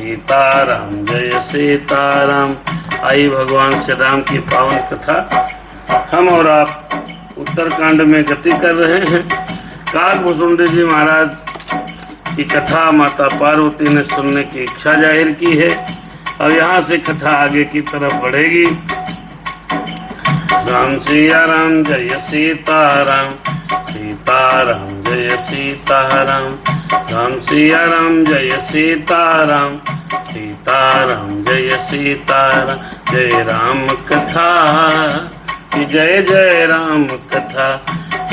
सीताराम जय सीताराम। आई भगवान श्री राम की पावन कथा हम और आप उत्तरकांड में गति कर रहे हैं। काकभुसुंडी जी महाराज की कथा माता पार्वती ने सुनने की इच्छा जाहिर की है। अब यहाँ से कथा आगे की तरफ बढ़ेगी। राम सिया राम जय सीताराम, सीताराम जय सीताराम, राम सिया राम जय सीताराम, सीताराम जय सीताराम। जय राम कथा कि जय जय राम कथा,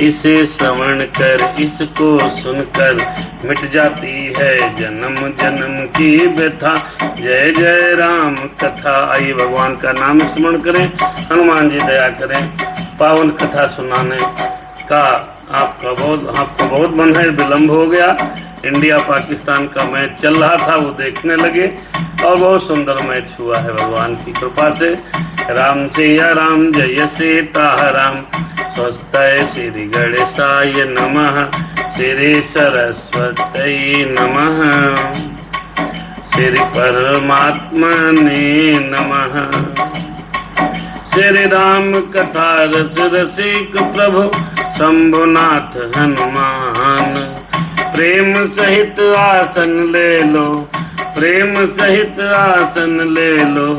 इसे श्रवण कर इसको सुनकर मिट जाती है जन्म जन्म की व्यथा। जय जय राम कथा। आइए भगवान का नाम स्मरण करें, हनुमान जी दया करें। पावन कथा सुनाने का आपको बहुत मन है। विलम्ब हो गया, इंडिया पाकिस्तान का मैच चल रहा था, वो देखने लगे और बहुत सुंदर मैच हुआ है भगवान की कृपा से। राम सिया राम जय सीताराम, स्वस्ति श्री गणेशाय नमः, श्री सरस्वती नमः, श्री परमात्मने नमः। श्री राम कथा रस रसिक प्रभु शंभुनाथ हनुमान, प्रेम सहित आसन ले लो, प्रेम सहित आसन ले लो,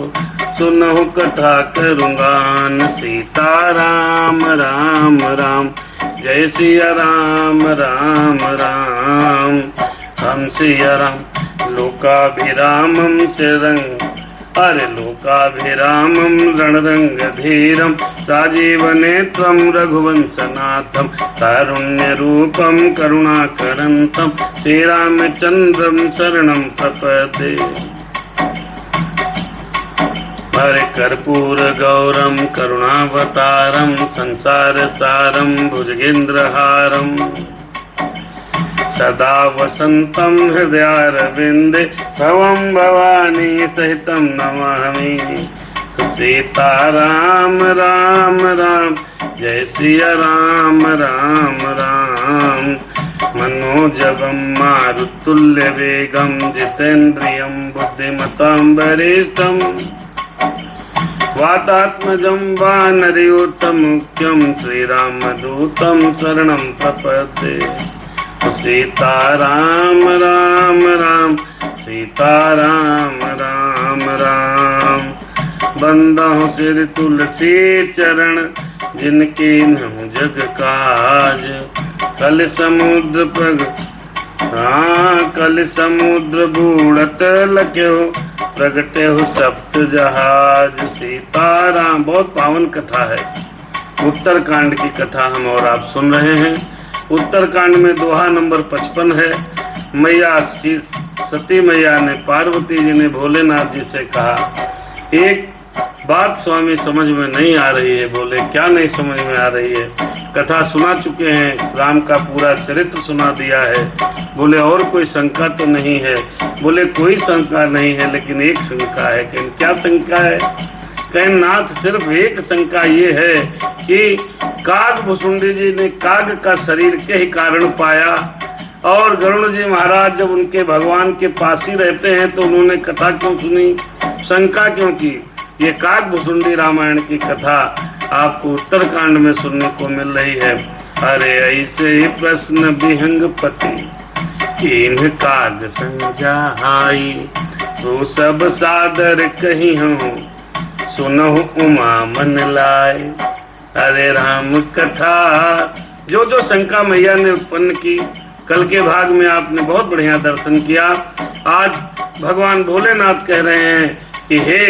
सुनहु कथा करूँगान। सीताराम राम राम, जय सिया राम राम राम। हम सिया राम लोकाभिरामं शरं, अरे लोकाभिरामं रणरंग धीरं, राजीव नेत्रं रघुवंशनाथं, कारुण्यरूपं करुणाकरन्तं, श्रीरामचन्द्रं शरणं प्रपद्ये। हरे कर्पूर गौरम करुणावतारम, संसार सारम भुजगेन्द्रहारम, सदा वसंतम हृदयारविंदे, भवं भवानी सहितं नमामि। सीताराम राम राम, जय सिया राम राम राम। मनोजवं मारुतुल्य वेगं, जितेन्द्रियं बुद्धिमतां वरिष्ठं, वातात्मजं वानरयूथमुख्यं, श्रीरामदूतं शरणं प्रपद्ये। सीताराम राम राम, सीताराम राम राम। बंदहु सिर तुलसी चरण, जिनके नहु जग काज, कल समुद्र कल समुद्र बूढ़त लख्यो, प्रगटे हो सप्त जहाज। सीताराम। बहुत पावन कथा है। उत्तरकांड की कथा हम और आप सुन रहे हैं। उत्तरकांड में दोहा नंबर 55 है। मैया सती मैया ने पार्वती जी ने भोलेनाथ जी से कहा, एक बात स्वामी समझ में नहीं आ रही है। बोले क्या नहीं समझ में आ रही है? कथा सुना चुके हैं, राम का पूरा चरित्र सुना दिया है। बोले और कोई शंका तो नहीं है? बोले कोई शंका नहीं है, लेकिन एक शंका है। कहें क्या शंका है? कहें नाथ सिर्फ एक शंका ये है कि काकभुसुंडी जी ने काग का शरीर के ही कारण पाया, और गरुड़ जी महाराज जब उनके भगवान के पास ही रहते हैं तो उन्होंने कथा क्यों सुनी? शंका क्यों की? ये काकभुसुंडी रामायण की कथा आपको उत्तरकांड में सुनने को मिल रही है। अरे ऐसे प्रश्न विहंगपति कीन्ह काग संजाई, तो सब सादर कही हूँ सुनहु उमा मन लाए। अरे राम कथा जो शंका मैया ने उत्पन्न की, कल के भाग में आपने बहुत बढ़िया दर्शन किया। आज भगवान भोलेनाथ कह रहे हैं कि हे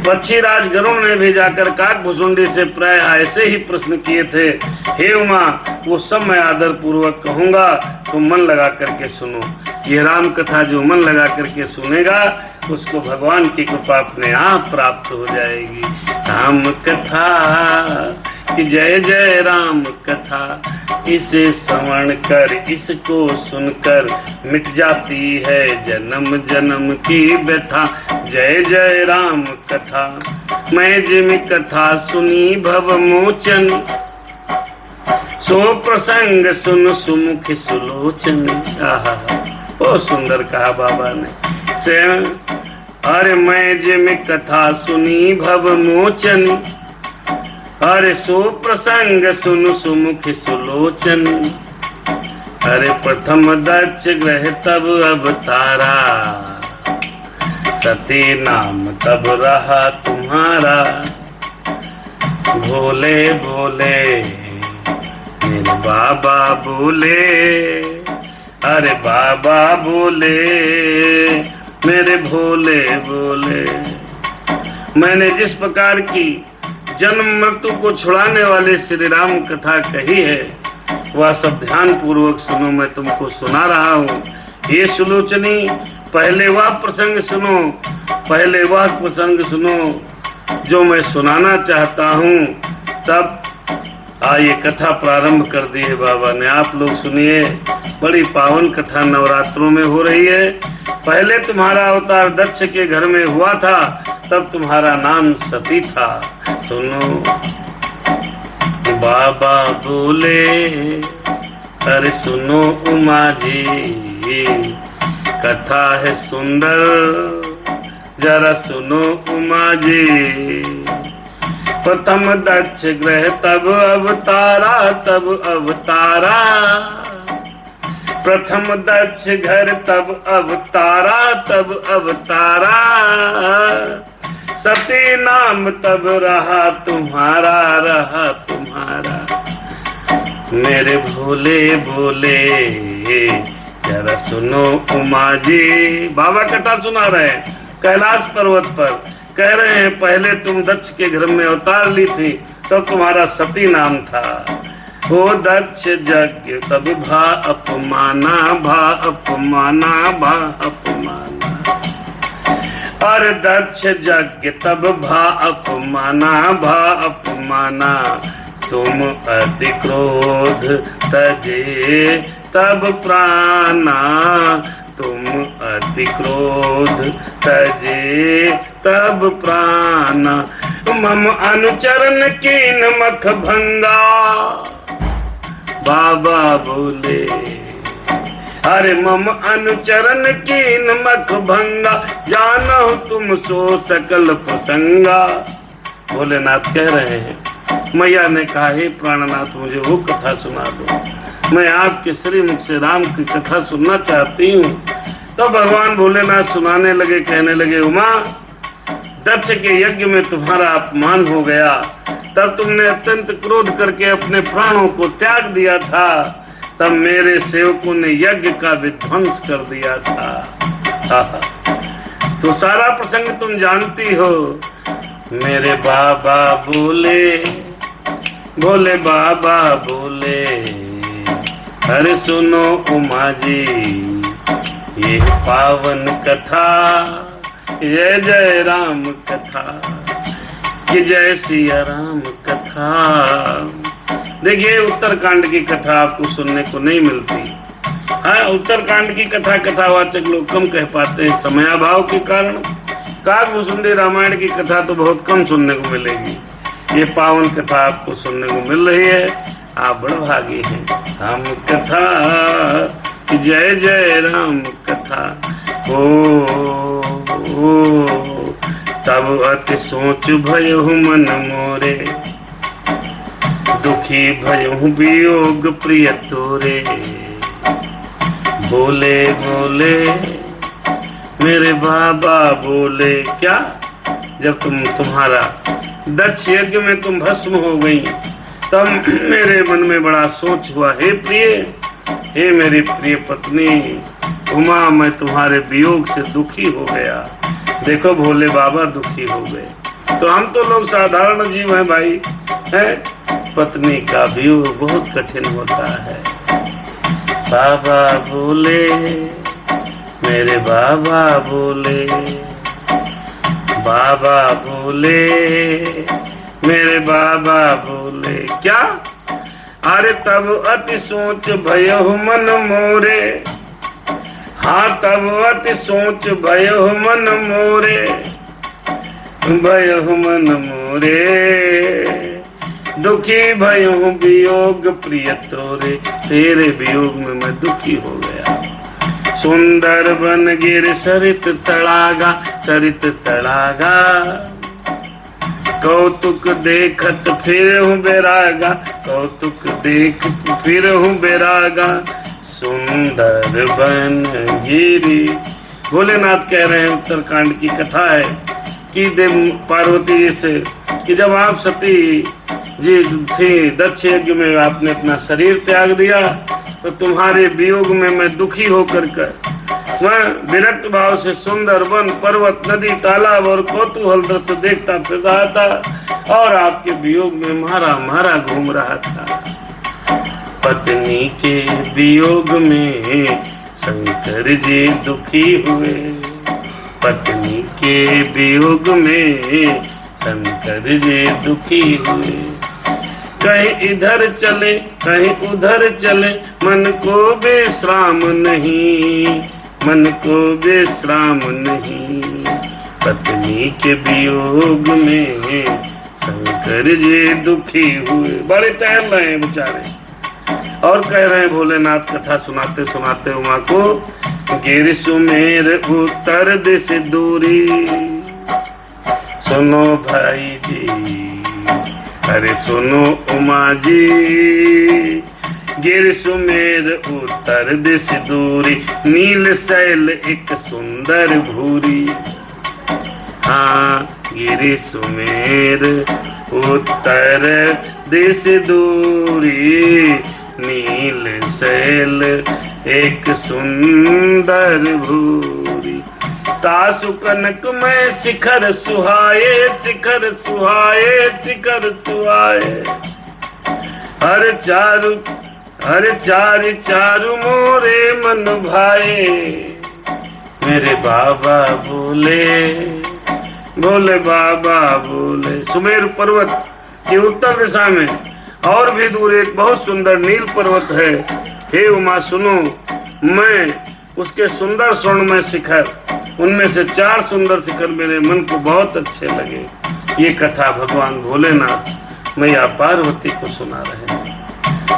पक्षीराज गरुड़ ने भी जाकर काकभुसुंडी से प्राय ऐसे ही प्रश्न किए थे। हे उमा, वो सब मैं आदर पूर्वक कहूंगा, तो मन लगा करके सुनो। ये राम कथा जो मन लगा करके सुनेगा उसको भगवान की कृपा अपने आप प्राप्त हो जाएगी। राम कथा कि जय जय राम कथा, इसे श्रवण कर इसको सुनकर मिट जाती है जन्म जन्म की व्यथा। जय जय राम कथा। मैं जिम कथा सुनी भव मोचन, सो प्रसंग सुन सुमुख सुलोचन। आहा बहुत सुंदर कहा बाबा ने से। अरे मैं जे में कथा सुनी भव मोचन, अरे सो प्रसंग सुनु सुमुख सुलोचन। अरे प्रथम दक्ष ग्रह तब अवतारा, सती नाम तब रहा तुम्हारा। भोले भोले मेरे बाबा बोले, अरे बाबा बोले मेरे भोले बोले। मैंने जिस प्रकार की जन्म मृत्यु को छुड़ाने वाले श्री राम कथा कही है, वह सब ध्यान पूर्वक सुनो। मैं तुमको सुना रहा हूँ। ये सुलोचनी पहले वह प्रसंग सुनो, पहले वह प्रसंग सुनो जो मैं सुनाना चाहता हूँ। तब ये कथा प्रारंभ कर दी है बाबा ने। आप लोग सुनिए, बड़ी पावन कथा नवरात्रों में हो रही है। पहले तुम्हारा अवतार दक्ष के घर में हुआ था, तब तुम्हारा नाम सती था। सुनो बाबा बोले, अरे सुनो उमा जी कथा है सुंदर, जरा सुनो उमा जी। प्रथम दक्ष ग्रह तब अवतारा, तब अवतारा। प्रथम दक्ष घर तब अवतारा, तब अवतारा। सती नाम तब रहा तुम्हारा, रहा तुम्हारा। मेरे भोले भोले जरा सुनो उमा जी। बाबा कथा सुना रहे हैं कैलाश पर्वत पर। कह रहे हैं पहले तुम दक्ष के घर में अवतार ली थी, तो तुम्हारा सती नाम था। हो दक्ष यज्ञ तब भा अपमाना, भा अपमाना, भा अपमाना। अरे दक्ष यज्ञ तब भा अपमाना, भा अपमाना। तुम अति क्रोध तजे तब प्राणा, तुम अति क्रोध तजे तब प्राणा। मम अनुचरण कीन मख भंगा, बाबा बोले। अरे मम अनुचरण कीन मख भंगा, जानहु तुम सो सकल प्रसंगा। भोलेनाथ कह रहे हैं, मैया ने कहा हे प्राणनाथ मुझे वो कथा सुना दो, मैं आपके श्री मुख से राम की कथा सुनना चाहती हूँ। तो भगवान भोलेनाथ सुनाने लगे, कहने लगे उमा, दक्ष के यज्ञ में तुम्हारा अपमान हो गया, तब तुमने अत्यंत क्रोध करके अपने प्राणों को त्याग दिया था। तब मेरे सेवकों ने यज्ञ का विध्वंस कर दिया था। तो सारा प्रसंग तुम जानती हो। मेरे बाबा बोले, भोले बाबा बोले, अरे सुनो उमा जी ये पावन कथा, जय जय राम कथा, कि जय सिया राम कथा। देखिए उत्तरकांड की कथा आपको सुनने को नहीं मिलती। हाँ, उत्तरकांड की कथावाचक लोग कम कह पाते हैं समयाभाव के कारण। काकभूषुंडी रामायण की कथा तो बहुत कम सुनने को मिलेगी। ये पावन कथा आपको सुनने को मिल रही है, आप बड़े भागी हैं। राम कथा, जय जय राम कथा। ओ तब अति सोच भयहु मन मोरे, दुखी भयहु वियोग प्रिय तोरे। बोले बोले मेरे बाबा बोले, क्या जब तुम्हारा दक्ष यज्ञ में तुम भस्म हो गई, तब मेरे मन में बड़ा सोच हुआ, हे प्रिय, हे मेरी प्रिय पत्नी उमा, मैं तुम्हारे वियोग से दुखी हो गया। देखो भोले बाबा दुखी हो गए। तो हम तो लोग साधारण जीव हैं भाई, हैं? पत्नी का वियोग बहुत कठिन होता है। बाबा बोले, मेरे बाबा बोले, बाबा बोले, मेरे बाबा बोले, क्या? अरे तब अति सोच भयहु मन मोरे, हाँ तब अति सोच भयहु मन मोरे, भयहु मन मोरे, दुखी भयहु वियोग प्रिय तोरे। तेरे वियोग में मैं दुखी हो गया। सुंदर बन गिर सरित तड़ागा, सरित तड़ागा। कौतुक देखत फिर हूँ बैरागा, कौतुक देख फिर हूँ बैरागा। सुंदर बन गिरी। भोलेनाथ कह रहे हैं, उत्तरकांड की कथा है कि देव पार्वती जी से कि जब आप सती जी थे दक्ष यज्ञ में, आपने अपना शरीर त्याग दिया, तो तुम्हारे वियोग में मैं दुखी होकर मैं विरक्त भाव से सुंदर वन, पर्वत, नदी, तालाब और कौतूहल दृश्य देखता फिर रहा था और आपके वियोग में मारा मारा घूम रहा था। पत्नी के वियोग में शंकर जी दुखी हुए, पत्नी के वियोग में शंकर जी दुखी हुए। कहीं इधर चले कहीं उधर चले, मन को विश्राम नहीं, मन को विश्राम नहीं। पत्नी के वियोग में शंकर जी दुखी हुए। बड़े टहल रहे हैं बेचारे और कह रहे हैं भोलेनाथ कथा सुनाते सुनाते उमा को, गिर सुमेर उत्तर दिश दूरी। सुनो भाई जी, अरे सुनो उमा जी, गिर सुमेर उत्तर दिश दूरी। नील शैल एक सुंदर भूरी। हाँ, गिर सुमेर उत्तर दिश दूरी। नील शैल एक सुंदर भूरी। तासु कनक में शिखर सुहाए, शिखर सुहाए, शिखर सुहाए। हर चारु चारु मोरे मन भाए। मेरे बाबा बोले, भोले बाबा बोले। सुमेर पर्वत के उत्तर दिशा में और भी दूर एक बहुत सुंदर नील पर्वत है। हे उमा सुनो, मैं उसके सुंदर स्वर्णमय शिखर, उनमें से 4 सुंदर शिखर मेरे मन को बहुत अच्छे लगे। ये कथा भगवान भोलेनाथ मैया पार्वती को सुना रहे हैं,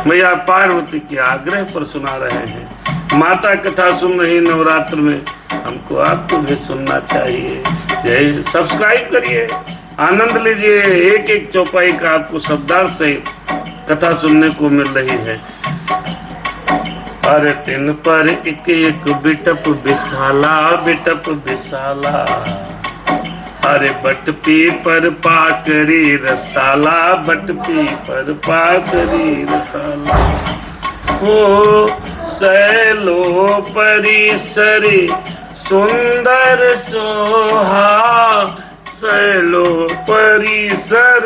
मैया पार्वती के आग्रह पर सुना रहे हैं। माता कथा सुन रही नवरात्र में, हमको आपको भी सुनना चाहिए। जय, सब्सक्राइब करिए, आनंद लीजिए। एक एक चौपाई का आपको शब्दार्थ सहित कथा सुनने को मिल रही है। अरे तिन पर एक एक बिटप विशाला, बिटप विशाला। अरे बट पी पर पाकरी रसाला, बट पी पर पाकरी रसाला। हो सैलो परिसरी सुंदर सोहा, सैलो परिसर,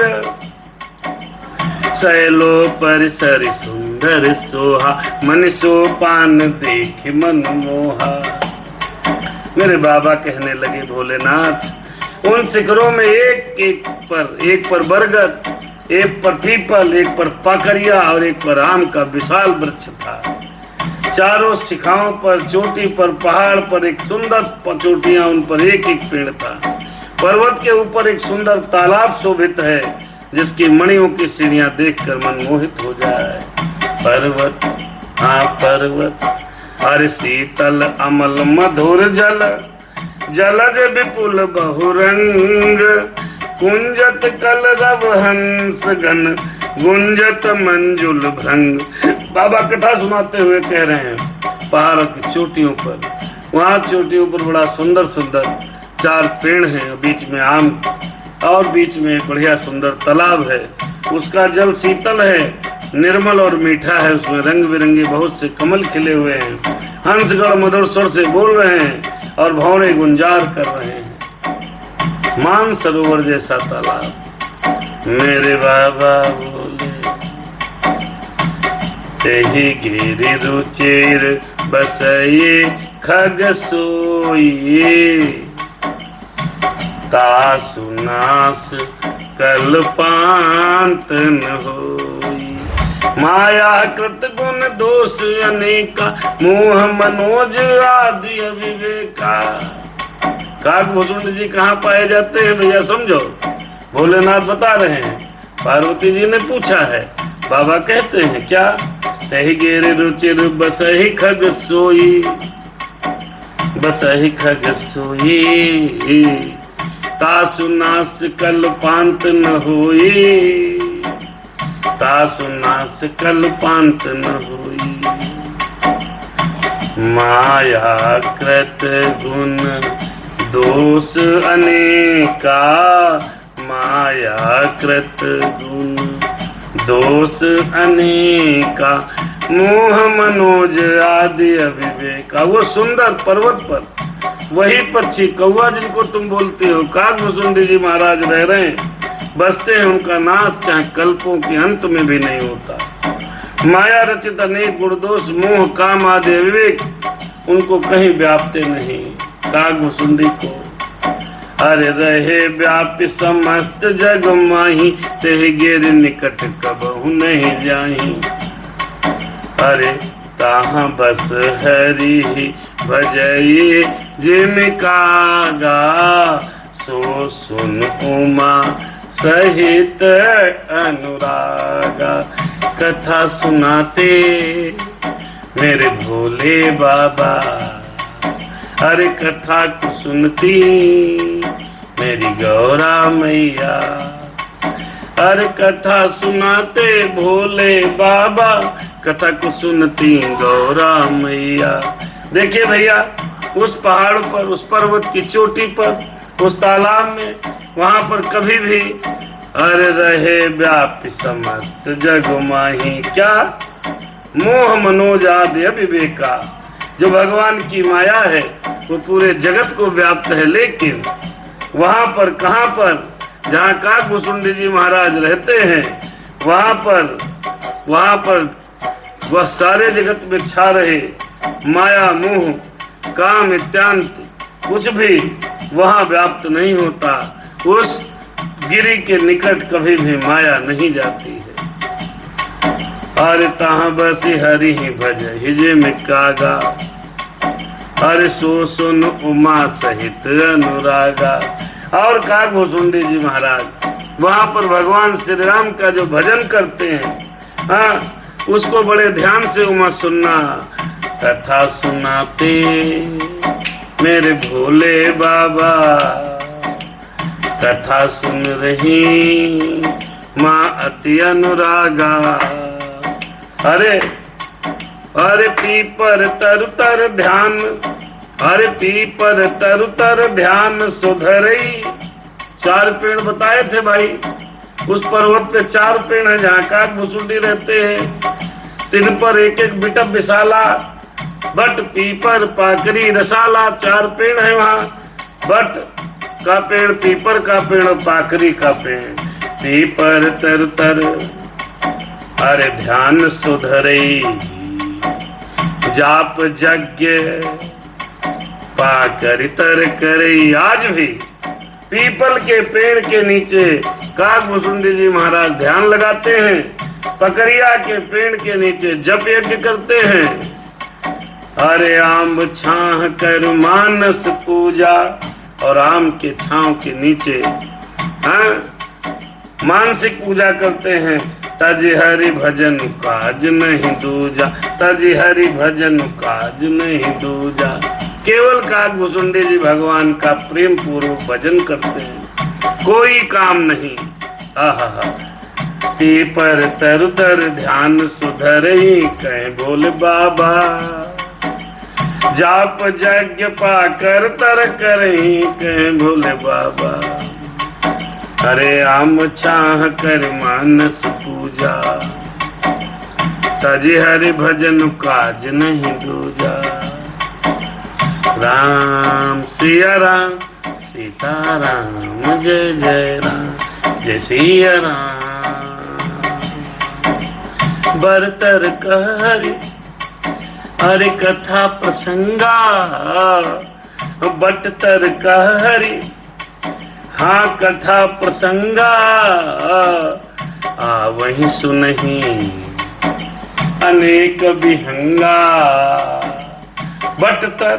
सैलो परिसर सुंदर सोहा। मन सोपान देख मन मोहा। मेरे बाबा कहने लगे भोलेनाथ, उन शिखरों में एक पर बरगद, एक पर पीपल, एक पर पाकरिया और एक पर आम का विशाल वृक्ष था। चारों शिखाओं पर, चोटी पर, पहाड़ पर एक सुंदर चोटियां, उन पर एक एक पेड़ था। पर्वत के ऊपर एक सुंदर तालाब शोभित है, जिसकी मणियों की सीढ़ियां देखकर मन मोहित हो जाए। पर्वत, हाँ पर्वत, अरे शीतल अमल मधुर जल, जलज विपुल बहुरंग। कुंजत कलरव हंस गण, गुंजत मंजुल भृंग। बाबा कथा सुनाते हुए कह रहे हैं, पहाड़ की चोटियों पर, वहाँ चोटियों पर बड़ा सुंदर सुंदर 4 पेड़ हैं, बीच में आम और बीच में एक बढ़िया सुंदर तालाब है। उसका जल शीतल है, निर्मल और मीठा है। उसमें रंग बिरंगे बहुत से कमल खिले हुए हैं। हंसगढ़ मधुर स्वर से बोल रहे हैं और भौरे गुंजार कर रहे हैं। मान सरोवर जैसा तालाब। मेरे बाबा बोले, तेहि गिरि रुचिर बसइए खग सोइए। तासु नास कल्पांत न होई। माया कृत गुण दोष अनेका, मोह मनोज आदि अविवेका। काकभूषुंड जी कहाँ पाए जाते हैं भैया समझो। भोलेनाथ बता रहे हैं, पार्वती जी ने पूछा है, बाबा कहते हैं क्या? तहि गिर रुचिर बसहि खग सोई। बसहि खग सोई, तासु नास कल्पांत न होई, तासु नास कल्पांत न होई। माया कृत गुण दोष अनेका, माया कृत गुण दोष अनेका, मोह मनोज आदि अविवेका। वो सुंदर पर्वत पर वही पक्षी कौवा जिनको तुम बोलते हो, काकभुसुंडी जी महाराज रह रहे हैं, बसते हैं। उनका नाश चाहे कल्पों के अंत में भी नहीं होता। माया रचित अनेक गुण दोष मोह काम आदि विवेक उनको कहीं व्यापते नहीं। काकभुसुंडी को अरे रहे व्यापी समस्त जग माही, तेह गिर निकट कबहु नहीं जाही। अरे ताहा बस हरि भजई जिनकागा, सो सुन उमा सहित अनुरागा। कथा सुनाते मेरे भोले बाबा, अरे कथा को सुनती मेरी गौरा मैया। अरे कथा सुनाते भोले बाबा, कथा को सुनती गौरा मैया। देखिए भैया, उस पहाड़ पर, उस पर्वत की चोटी पर, उस तालाब में, वहां पर कभी भी अरे रहे व्यापी समस्त जग माही। क्या? मोह मनोज आदि अविवेका। जो भगवान की माया है वो पूरे जगत को व्याप्त है, लेकिन वहां पर, कहां पर? जहाँ काकभुसुंडी जी महाराज रहते हैं, वहां पर वह सारे जगत में छा रहे माया मोह काम इत्यांत कुछ भी वहां व्याप्त नहीं होता। उस गिरी के निकट कभी भी माया नहीं जाती है। अरे तहाँ बसी हरि ही भज हिजे में कागा, अरे सो सुन उमा सहित अनुरागा। और काकभुसुंडी जी महाराज वहां पर भगवान श्री राम का जो भजन करते हैं, हाँ, उसको बड़े ध्यान से उमा सुनना। कथा सुनाते मेरे भोले बाबा, कथा सुन रही माँ अति अनुरागा। अरे पीपर तरु तर ध्यान, अरे पीपर तरु तर ध्यान सुधरई। 4 पेड़ बताए थे भाई, उस पर्वत पे 4 पेड़ है जहाँ काकभुसुंडी रहते हैं। तिन पर एक एक बिटप विशाला, बट पीपर पाकरी रसाला। 4 पेड़ है वहाँ, बट का पेड़, पीपर का पेड़ और पाकरी का पेड़। पीपर तर तर अरे ध्यान सुधरई, जाप यज्ञ पाकर तर करई। आज भी पीपल के पेड़ के नीचे काकभुसुंडी जी महाराज ध्यान लगाते हैं, पकरिया के पेड़ के नीचे जप यज्ञ करते हैं। अरे आम छाह कर मानस पूजा, और आम के छांव के नीचे मानसिक पूजा करते हैं। तज हरि भजन काज नहीं दूजा, तज हरि भजन काज नहीं दूजा। केवल काकभुसुंडी जी भगवान का प्रेम पूर्वक भजन करते हैं, कोई काम नहीं। आहा, पीपर तरु तर ध्यान सुधरई, कहें बोले बाबा। जाप यज्ञ पाकर तर करई, कहें भोले बाबा। अरे आम छाह कर मानस पूजा, तज हरि भजन काज नहीं दूजा। राम सिया राम सीता राम, जय जय राम जय सिया राम। बरतर कहरी अरे कथा प्रसंगा, बटतर कहरी हाँ कथा प्रसंगा। वही सुनही अनेक विहंगा। बटतर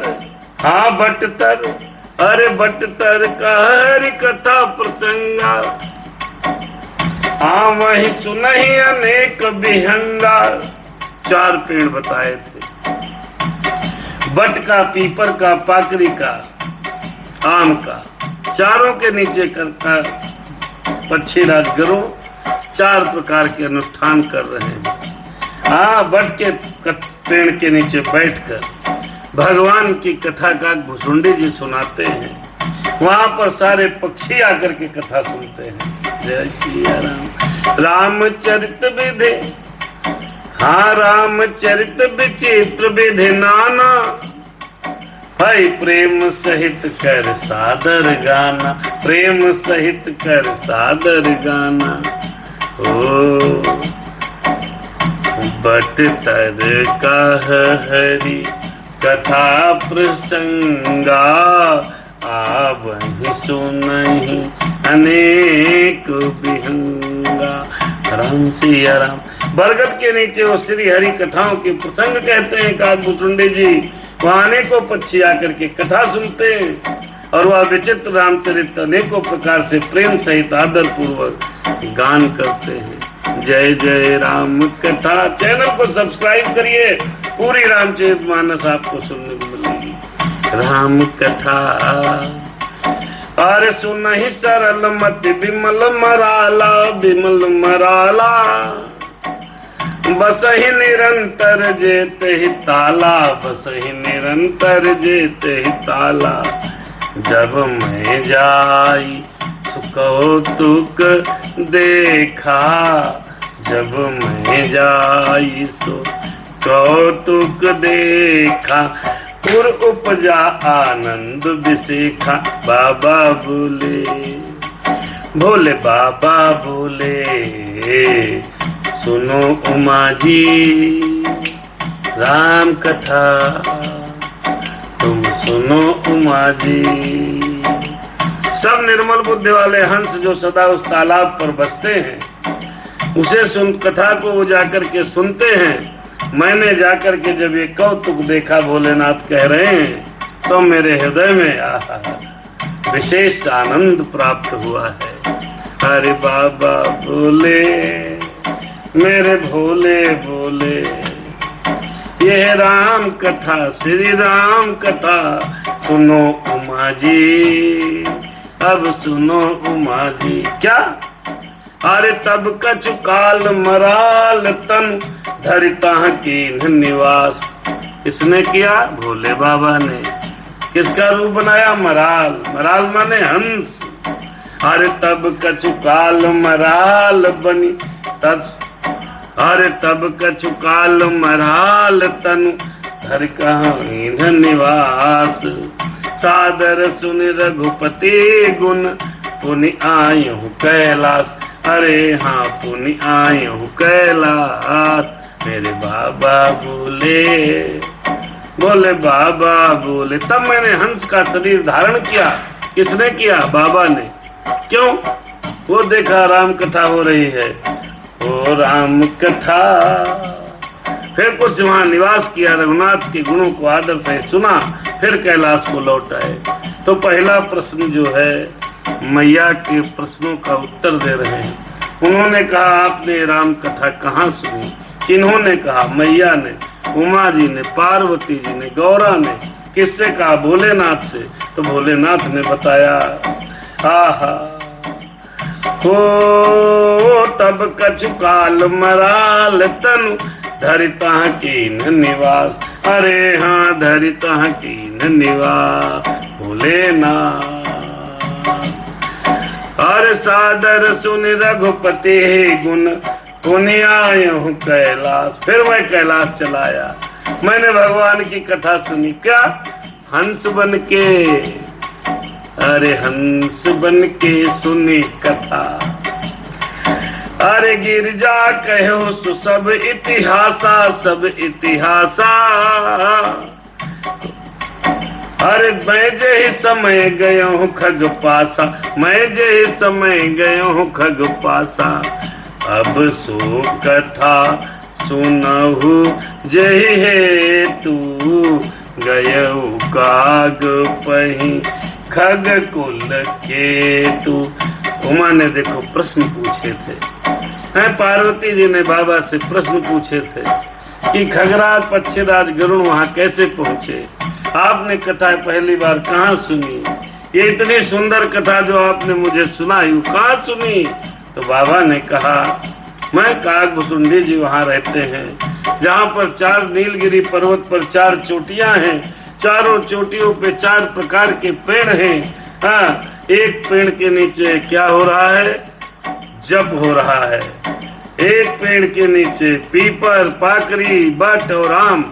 हाँ बटतर, अरे बटतर कहरी कथा प्रसंगा। वही सुनही अनेक विहंगा। 4 पेड़ बताए थे। बट का, पीपर का, पाकरी का, आम का, चारों के नीचे करता पक्षी राज गरुड़ 4 प्रकार के अनुष्ठान कर रहे हैं। हाँ, बट के पेड़ के नीचे बैठकर भगवान की कथा का भुसुंडी जी सुनाते हैं। वहां पर सारे पक्षी आकर के कथा सुनते हैं। जय श्री राम। रामचरित विधि, हाँ रामचरित विचित्र विधि नाना, भाई प्रेम सहित कर सादर गाना, प्रेम सहित कर सादर गाना। ओ बट तर कह हरि कथा प्रसंगा, आवहि सुनहि अनेक विहंगा। राम सिया राम। बरगद के नीचे वो श्री हरि कथाओं के प्रसंग कहते हैं काकभुसुंडी जी। वहाँ अनेकों पक्षी आकर के कथा सुनते हैं और वह विचित्र रामचरित अनेकों प्रकार से प्रेम सहित आदर पूर्वक गान करते हैं। जय जय राम कथा। चैनल को सब्सक्राइब करिए, पूरी रामचरितमानस आपको सुनने को मिलेगी। राम कथा अरे सुनहि सरल मति विमल मराला, विमल मराला, बसहि निरंतर जेते ही ताला, बसहि निरंतर जेते ही ताला। जब मैं जाई सुकौतुक देखा, जब मैं जाई सो कौतुक देखा, पुर उपजा आनंद विसेखा। बाबा बोले, भोले बाबा बोले, सुनो उमा जी राम कथा, तुम सुनो उमा जी। सब निर्मल बुद्धि वाले हंस जो सदा उस तालाब पर बसते हैं, उसे सुन कथा को वो जाकर के सुनते हैं। मैंने जाकर के जब ये कौतुक देखा, भोलेनाथ कह रहे हैं, तो मेरे हृदय में विशेष आनंद प्राप्त हुआ है। अरे बाबा बोले, मेरे भोले बोले, ये राम कथा, श्री राम कथा, सुनो उमा जी, अब सुनो उमा जी। क्या? अरे तब कछु काल मराल तन, धरिता की निवास। किसने किया? भोले बाबा ने। किसका रूप बनाया? मराल। मराल माने हंस। अरे तब कछु काल मराल बनी, तब अरे तब कछु काल मराल तनु, धर कहीं निवास। सादर सुन रघुपति गुण, पुनि आयु कैलाश। अरे हाँ, पुनि आयु कैलाश। मेरे बाबा बोले, बोले बाबा बोले। तब मैंने हंस का शरीर धारण किया। किसने किया? बाबा ने। क्यों? वो देखा राम कथा हो रही है, ओ राम कथा। फिर कुछ वहां निवास किया, रघुनाथ के गुणों को आदर से सुना, फिर कैलाश को लौट आए। तो पहला प्रश्न जो है, मैया के प्रश्नों का उत्तर दे रहे हैं। उन्होंने कहा, आपने राम कथा कहाँ सुनी? किन्होंने कहा? मैया ने, उमा जी ने, पार्वती जी ने, गौरा ने। किससे कहा? भोलेनाथ से। तो भोलेनाथ ने बताया, आहा हो तब कछु काल मराल तनु, धरिता कीन निवास। अरे हाँ, धरिता कीन निवास। भोलेनाथ। अरे सादर सुन रघुपति गुण, पुनि आयु कैलाश। फिर मैं कैलाश चलाया। मैंने भगवान की कथा सुनी। क्या? हंस बन के। अरे हंस बन के सुनी कथा। अरे गिरजा कहो सो सब इतिहासा, सब इतिहासा। अरे मैं जे समय गयो हूँ खग पासा, मैं जे समय गयो हूँ खग पासा। अब सो कथा सुनहु जही है तू, गयो काग पही खग कुल के तू। उमा ने देखो प्रश्न पूछे थे, पार्वती जी ने बाबा से प्रश्न पूछे थे। कि खगराज पक्षीराज गरुण वहां कैसे पहुंचे। आपने कथा पहली बार कहाँ सुनी? ये इतनी सुंदर कथा जो आपने मुझे सुनाई, कहाँ सुनी? तो बाबा ने कहा, मैं काकभुसुंडी जी वहां रहते हैं, जहाँ पर 4 नीलगिरी पर्वत पर 4 चोटियां हैं, चारों चोटियों पे 4 प्रकार के पेड़ हैं। हाँ, एक पेड़ के नीचे क्या हो रहा है? जप हो रहा है। एक पेड़ के नीचे पीपर, पाकरी, बट और आम,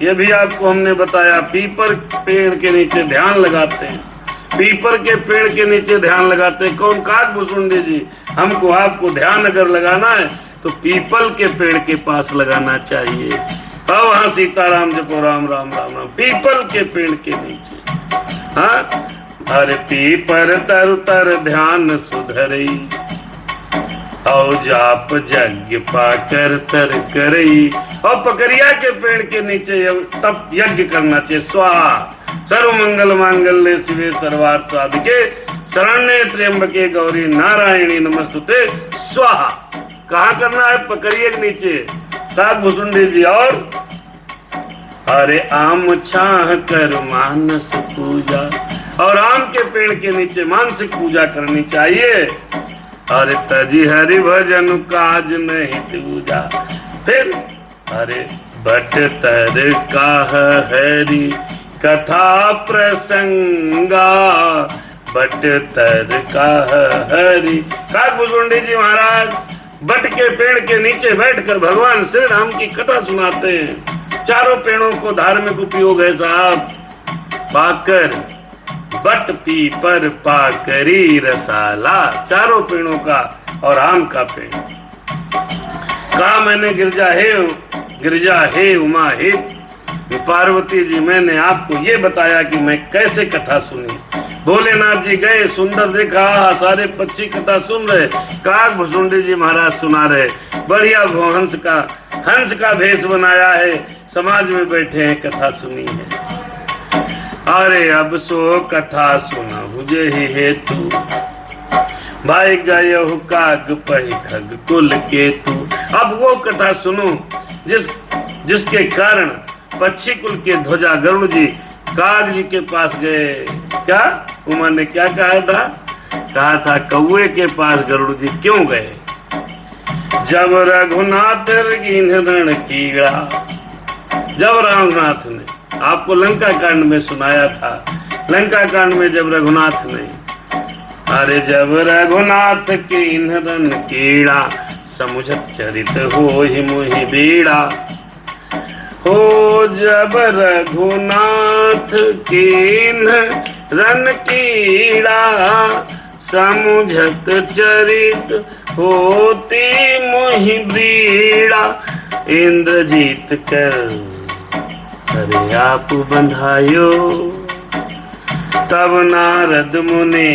ये भी आपको हमने बताया। पीपर पेड़ के नीचे ध्यान लगाते हैं, पीपर के पेड़ के नीचे ध्यान लगाते हैं। कौन? काकभुसुंडी जी। हमको आपको ध्यान अगर लगाना है तो पीपल के पेड़ के पास लगाना चाहिए। अब वहां सीताराम जपो, राम राम राम राम, पीपल के पेड़ के नीचे। हाँ, अरे पीपर तर तर ध्यान सुधरई, औ जाप यज्ञ पाकर तर करई। और पकरिया के पेड़ के नीचे तब यज्ञ करना चाहिए। स्वाहा सर्व मंगल मांगल्ये शिवे सर्वार्थ साधिके शरण्ये त्र्यंबके गौरी नारायणी नमस्तुते स्वाहा। कहाँ करना है? पकरिए के नीचे। काकभुसुंडी जी। और अरे आम छाह कर मानस पूजा, और आम के पेड़ के नीचे मानसिक पूजा करनी चाहिए। अरे तजी हरि भजन काज नहीं पूजा। फिर अरे बट तर काह हरि कथा प्रसंगा, बट तर काह हरि। काकभुसुंडी जी महाराज बट के पेड़ के नीचे बैठकर भगवान श्री राम की कथा सुनाते हैं। चारों पेड़ों को धार्मिक उपयोग है साहब। पाकर, बट, पीपर, पाकरी, रसाला, चारों पेड़ों का, और आम का पेड़। कहा मैंने गिरजा हे उमा हे पार्वती जी, मैंने आपको ये बताया कि मैं कैसे कथा सुनी। भोलेनाथ जी गए, सुंदर देखा, सारे पक्षी कथा सुन रहे। काकभुसुंडी जी महाराज सुना रहे। बढ़िया हंस का भेष बनाया है, समाज में बैठे हैं, कथा सुनी है। अरे अब सो कथा सुना हुजे ही हेतु, भाई गयहु काग पहि खग कुल केतु। अब वो कथा सुनो जिसके कारण पक्षी कुल के ध्वजा गरुड़ जी काग जी के पास गए। क्या उमा ने क्या कहा था? कौए के पास गरुड़ जी क्यों गए? जब रघुनाथ रण कीड़ा, जब रघुनाथ ने आपको लंका कांड में सुनाया था, लंका कांड में जब रघुनाथ ने, अरे जब रघुनाथ की रण कीड़ा, समुझत चरित हो ही मुहि बीड़ा। हो जब रघुनाथ की रण कीड़ा, समुझत चरित होती मुहि बीड़ा। इंद्रजीत कर अरे आप बंधायो, तब नारद मुनि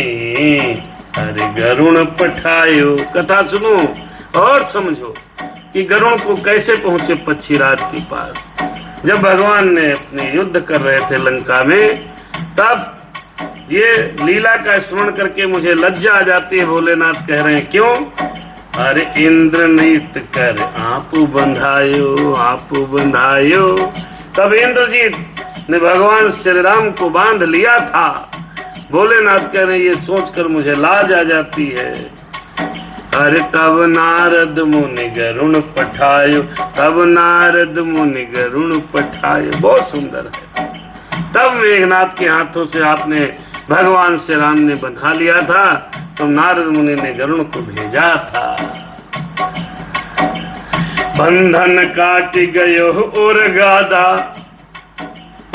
अरे गरुण पठायो। कथा सुनो और समझो कि गरुण को कैसे पहुंचे पक्षीराज के पास। जब भगवान ने अपने युद्ध कर रहे थे लंका में, तब ये लीला का स्मरण करके मुझे लज्जा आ जाती है। भोलेनाथ कह रहे हैं क्यों? अरे इंद्र नृत्य कर आप बंधायो, आप बंधायो। तब इंद्रजीत ने भगवान श्री राम को बांध लिया था। भोलेनाथ कह रहे ये सोचकर मुझे लाज आ जाती है। अरे तब नारद मुनि गरुण पठायो, तब नारद मुनि गरुण पठायो। बहुत सुंदर है। तब मेघनाथ के हाथों से आपने भगवान श्री राम ने बंधा लिया था, तो नारद मुनि ने गरुण को भेजा था। बंधन काट गयो और गादा,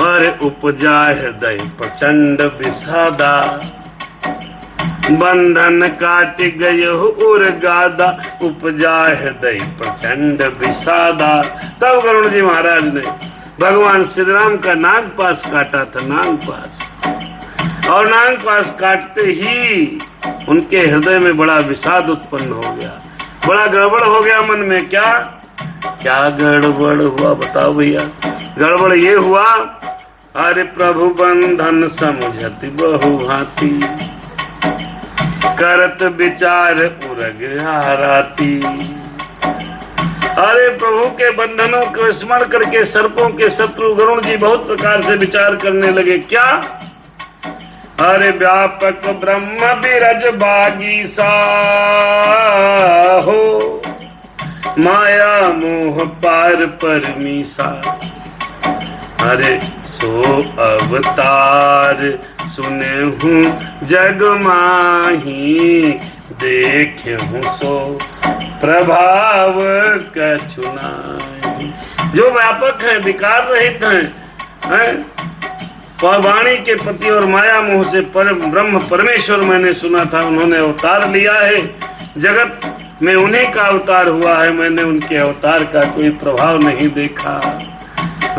और उपजा हृदय प्रचंड विषादा। बंधन काट गयो और गादा, उपजा हृदय प्रचंड विषादा। तब गरुड़ जी महाराज ने भगवान श्री राम का नागपाश काटा था, नागपाश। और नागपाश काटते ही उनके हृदय में बड़ा विषाद उत्पन्न हो गया, बड़ा गड़बड़ हो गया मन में। क्या क्या गड़बड़ हुआ बताओ भैया? गड़बड़ ये हुआ, अरे प्रभु बंधन समुझत बहु भांति, करत विचार उरग हाराती। अरे प्रभु के बंधनों को स्मरण करके सर्पों के शत्रु गरुण जी बहुत प्रकार से विचार करने लगे। क्या? अरे व्यापक ब्रह्म बिरज बागी सा हो, माया मोह पार परमीसा। अरे सो अवतार सुने हूँ जग माही, देखे हूँ सो प्रभाव कछु नाहीं। जो व्यापक है, विकार रहित हैं, वाणी के पति और माया मोह से ब्रह्म परमेश्वर मैंने सुना था, उन्होंने अवतार लिया है, जगत में उन्हीं का अवतार हुआ है, मैंने उनके अवतार का कोई प्रभाव नहीं देखा।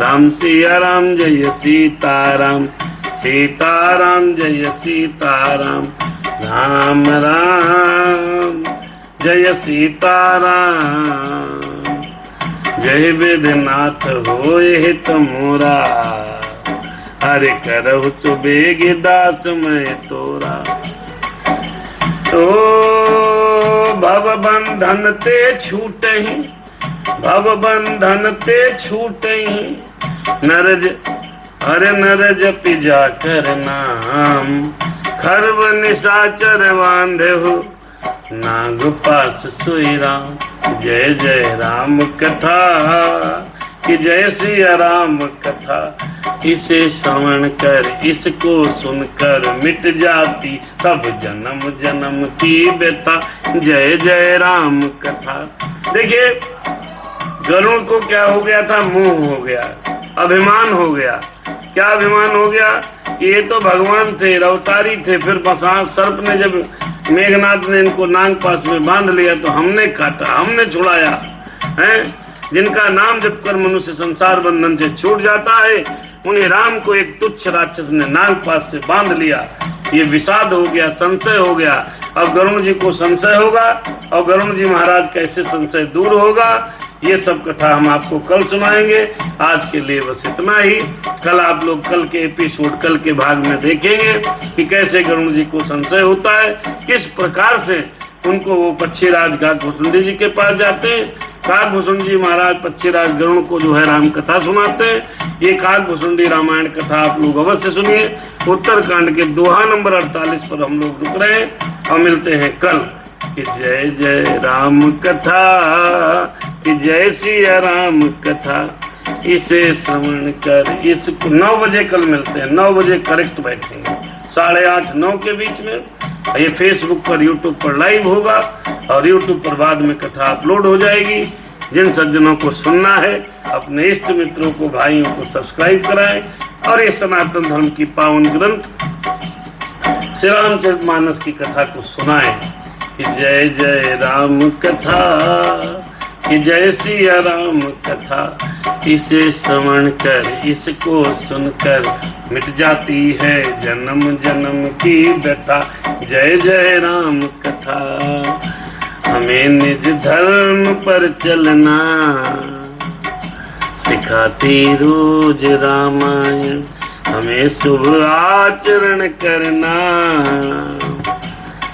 राम सिया राम जय सीताराम, सीताराम जय सीताराम, राम राम जय सीताराम। जय वेदनाथ होए हित मोरा, हरे करहु सुबेग दास मैं तोरा। तो भव बंधन ते छूटहि, भव बंधन ते छूटहि, नरज अरे नरज पिजा कर नाम, खरब निशाचर बांधे हो, नाग पास सोई राम। जय जय राम कथा कि जय सिया राम कथा, इसे श्रवण कर इसको सुनकर मिट जाती सब जन्म जन्म की व्यथा। जय जय राम कथा। देखिए गरुड़ को क्या हो गया था? मोह हो गया, अभिमान हो गया। क्या अभिमान हो गया? ये तो भगवान थे, अवतारी थे, फिर बसा सर्प ने जब मेघनाथ ने इनको नाग पास में बांध लिया तो हमने काटा, हमने छुड़ाया है। जिनका नाम जप कर मनुष्य संसार बंधन से छूट जाता है, उन्हें राम को एक तुच्छ राक्षस ने नाग पास से बांध लिया। ये विषाद हो गया, संशय हो गया। अब गरुण जी को संशय होगा और गरुण जी महाराज कैसे संशय दूर होगा, ये सब कथा हम आपको कल सुनाएंगे। आज के लिए बस इतना ही। कल आप लोग कल के एपिसोड, कल के भाग में देखेंगे कि कैसे गरुण जी को संशय होता है, किस प्रकार से उनको वो पक्षीराज काकभूषुंडी जी के पास जाते हैं। काकभूषुंडी जी महाराज पक्षीराज गरुण को जो है राम कथा सुनाते हैं। ये काकभूषुंडी रामायण कथा आप लोग अवश्य सुनिए। उत्तरकांड के दोहा नंबर 48 पर हम लोग रुक रहे हैं और मिलते हैं कल। कि जय जय राम कथा, कि जय सिया राम कथा, इसे श्रवण कर इसको। 9 बजे कल मिलते हैं, 9 बजे करेक्ट बैठेंगे, 8:30 9 के बीच में। ये फेसबुक पर, यूट्यूब पर लाइव होगा और यूट्यूब पर बाद में कथा अपलोड हो जाएगी। जिन सज्जनों को सुनना है अपने इष्ट मित्रों को, भाइयों को सब्सक्राइब कराएं और ये सनातन धर्म की पावन ग्रंथ श्री रामचरितमानस की कथा को सुनाएं। कि जय जय राम कथा, कि जय सिया राम कथा, इसे श्रवण कर इसको सुनकर मिट जाती है जन्म जन्म की व्यथा। जय जय राम कथा। हमें निज धर्म पर चलना सिखाती रोज रामायण, हमें शुभ आचरण करना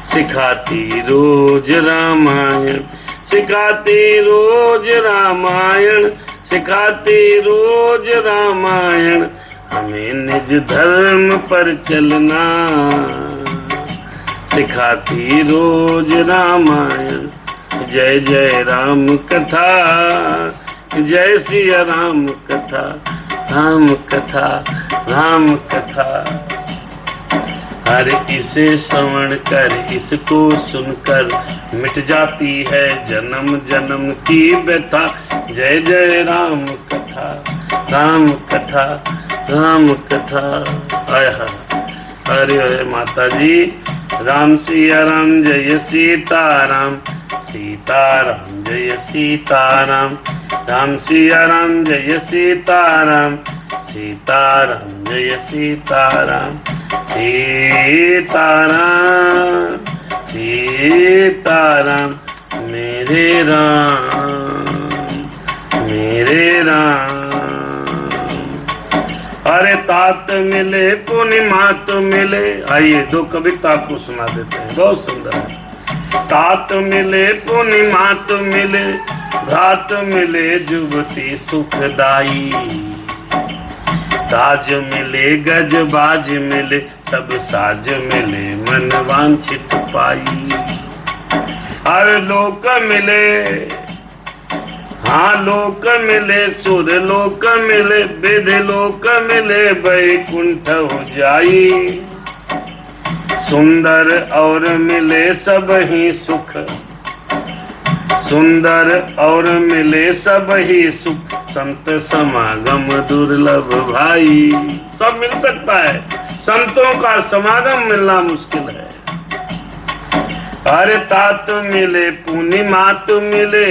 सिखाती रोज रामायण, सिखाती रोज रामायण, सिखाती रोज रामायण, हमें निज धर्म पर चलना सिखाती रोज रामायण। जय जय राम कथा, जय सिया राम कथा, राम कथा, राम कथा। हर इसे श्रवण कर इसको सुनकर मिट जाती है जन्म जन्म की व्यथा। जय जय राम कथा, राम कथा, राम कथा। अरे अरे माता जी, राम सिया राम जय सीताराम, सीताराम जय सीताराम, राम सिया राम जय सीताराम, सीताराम जय सीताराम, सीताराम सीताराम मेरे राम, मेरे राम। अरे तात मिले पूर्णिमा तो मिले। आइए 2 कविता आपको सुना देते हैं, बहुत सुंदर है। तात मिले पूर्णिमात मिले, भ्रात मिले जुगती सुखदाई। ताज मिले गज बाज मिले, सब साज मिले मन वांछित पाई। हर लोक मिले, हाँ लोक मिले, सुर लोक मिले, विधि लोक मिले, बैकुंठ हो जाई। सुंदर और मिले सब ही सुख, सुंदर और मिले सब ही सुख, संत समागम दुर्लभ भाई। सब मिल सकता है, संतों का समागम मिलना मुश्किल है। अरे तात मिले पूर्णिमात मिले,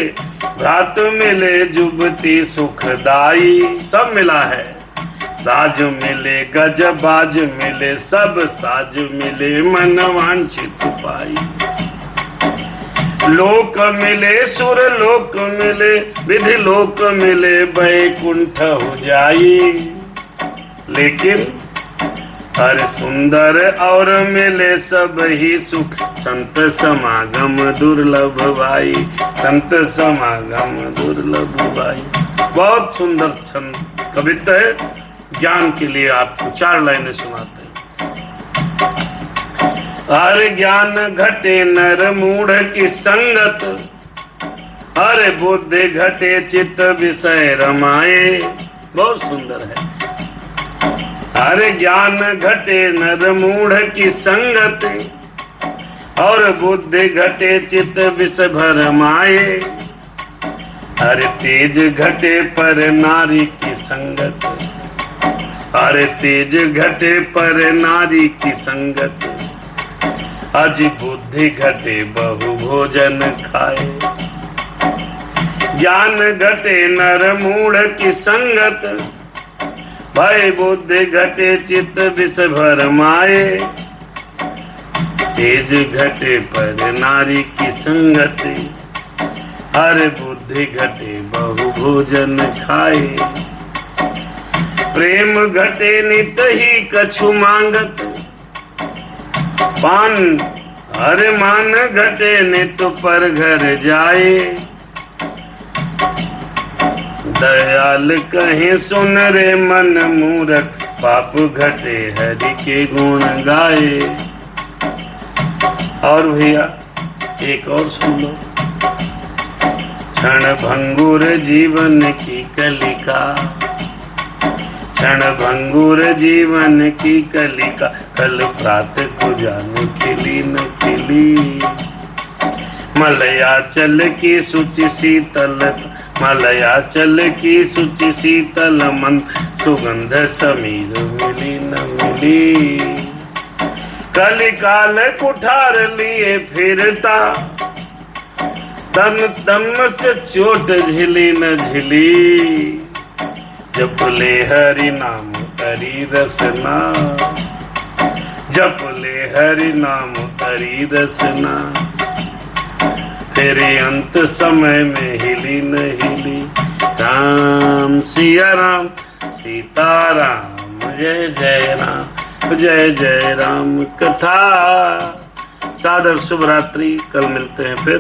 भ्रात मिले जुगती सुखदाई। सब मिला है। साज मिले गज बाज मिले, सब साज मिले मन वांछित पाई। लोक मिले सुर लोक मिले, विधि लोक मिले, बैकुंठ हो जाई। लेकिन हर सुंदर और मिले सब ही सुख, संत समागम दुर्लभ भाई। संत समागम दुर्लभ भाई। बहुत सुंदर कविता है। ज्ञान के लिए आपको 4 लाइनें सुनाते हैं। हर ज्ञान घटे नर मूढ़ की संगत, हर बुद्धि घटे चित्त विषय रमाए। बहुत सुंदर है। हर ज्ञान घटे नर मूढ़ की संगत, और बुद्धि घटे चित्त विषय भरमाए। हर तेज घटे पर नारी की संगत, हर तेज घटे पर नारी की संगत, अज बुद्धि घटे बहु भोजन खाए। ज्ञान घटे नर मूढ़ की संगत, भय बुद्धि घटे चित्त विष भरमाए। तेज घटे पर नारी की संगति, हर बुद्धि घटे बहु भोजन खाए। प्रेम घटे नित ही कछु मांगत, पान हर मान घटे नित पर घर जाए। दयाल कहे सुन रे मन मूरख, पाप घटे हरि के गुण गाए। और भैया एक और सुन लो। क्षण भंगुर जीवन की कलिका, क्षण भंगुर जीवन की कलिका, कल प्रात को जाने खिली न खिली। मलयाचल की शुचि शीतल, मलयाचल की शुचि शीतल मन, सुगंध समीर मिली न मिली। कलिकाल कुठार लिए फिरता, तन तन से चोट झिली न झिली। जप ले हरि नाम हरि रसना, जप ले हरि नाम हरि रसना। तेरे अंत समय में हिली न हिली। राम सिया राम सीताराम, जय जय राम जय जय राम। कथा सादर शुभ रात्रि। कल मिलते हैं फिर।